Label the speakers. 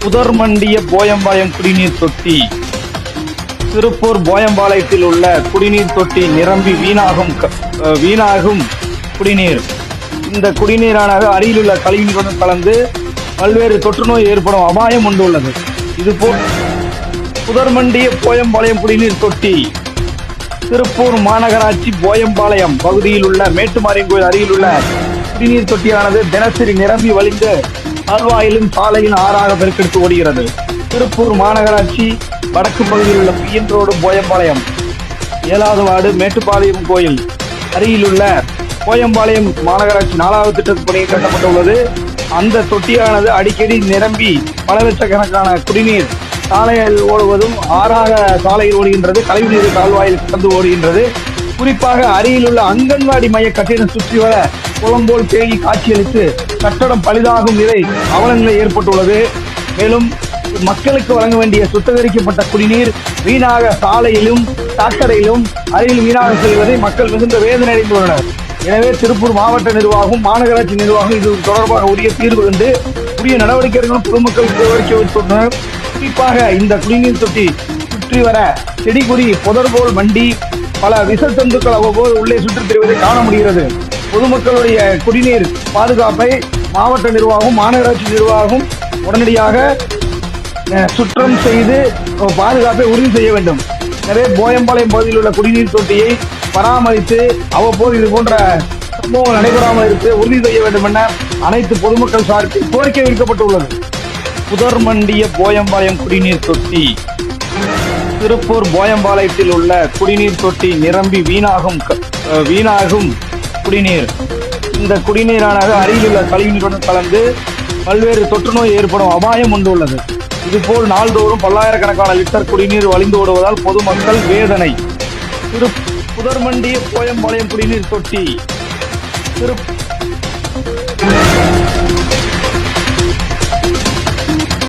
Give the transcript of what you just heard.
Speaker 1: புதர்மண்டிய போயம்பாளையம் குடிநீர் தொட்டி. திருப்பூர் போயம்பாளையத்தில் உள்ள குடிநீர் தொட்டி நிரம்பி வீணாகும் குடிநீர். இந்த குடிநீரானது அருகிலுள்ள கழிவுநீருடன் கலந்து பல்வேறு தொற்று நோய் ஏற்படும் அபாயம் கொண்டுள்ளது. இதுபோல் புதர்மண்டிய போயம்பாளையம் குடிநீர் தொட்டி திருப்பூர் மாநகராட்சி போயம்பாளையம் பகுதியில் உள்ள மேட்டுமாரியன் கோயில் அருகில் உள்ள குடிநீர் தொட்டியானது தினசரி நிரம்பி வழிந்து கால்வாயிலும் சாலையின் ஆறாக பெருக்கெடுத்து ஓடுகிறது. திருப்பூர் மாநகராட்சி வடக்கு பகுதியில் உள்ள பிஎன் ரோடு போயம்பாளையம் 7வது வார்டு மேட்டுப்பாளையம் கோயில் அருகில் உள்ள போயம்பாளையம் மாநகராட்சி 4வது திட்டத்து பணியில் கட்டப்பட்டுள்ளது. அந்த தொட்டியானது அடிக்கடி நிரம்பி பல லட்சக்கணக்கான குடிநீர் சாலையில் ஓடுவதும் ஆறாக சாலையில் ஓடுகின்றது. கழிவுநீர் கால்வாயில் கடந்து ஓடுகின்றது. குறிப்பாக அருகில் உள்ள அங்கன்வாடி மைய கட்டிடம் சுற்றி வர குளம் போல் தேங்கி காட்சியளித்து கட்டடம் பழுதாகும் நிலை அவலநிலை ஏற்பட்டுள்ளது. மேலும் மக்களுக்கு வழங்க வேண்டிய சுத்திகரிக்கப்பட்ட குடிநீர் வீணாக சாலையிலும் சாக்கடையிலும் அருகில் வீணாக செல்வதை மக்கள் மிகுந்த வேதனை அடைந்துள்ளனர். எனவே திருப்பூர் மாவட்ட நிர்வாகம் மாநகராட்சி நிர்வாகம் இது தொடர்பாக உரிய தீர்வு கண்டு உரிய நடவடிக்கைகளும் பொதுமக்களுக்கு கோரிக்கை வைத்துள்ளனர். குறிப்பாக இந்த குடிநீர் தொட்டி சுற்றி வர செடி கொடி புதர்போல் மண்டி பல விஷத்தந்துக்கள் அவ்வப்போது உள்ளே சுற்றித் திரிவதை காண முடிகிறது. பொதுமக்களுடைய குடிநீர் பாதுகாப்பை மாவட்ட நிர்வாகம் மாநகராட்சி நிர்வாகம் உடனடியாக சுற்றம் செய்து பாதுகாப்பை உறுதி செய்ய வேண்டும். எனவே போயம்பாளையம் பகுதியில் உள்ள குடிநீர் தொட்டியை பராமரித்து அவ்வப்போது இது போன்ற சம்பவங்கள் நடைபெறாமல் இருக்க உறுதி செய்ய வேண்டும் என அனைத்து பொதுமக்கள் சார்பில் கோரிக்கை வைக்கப்பட்டுள்ளது. புதர்மண்டிய போயம்பாளையம் குடிநீர் தொட்டி திருப்பூர் போயம்பாளையத்தில் உள்ள குடிநீர் தொட்டி நிரம்பி வீணாகும் குடிநீர். இந்த குடிநீரானது அருகிலுள்ள கழிவுநீருடன் கலந்து பல்வேறு தொற்று நோய் ஏற்படும் அபாயம் கொண்டுள்ளது. இதுபோல் நாள்தோறும் பல்லாயிரக்கணக்கான லிட்டர் குடிநீர் வழிந்து ஓடுவதால் பொதுமக்கள் வேதனை. புதர்மண்டிய போயம்பாளையம் குடிநீர் தொட்டி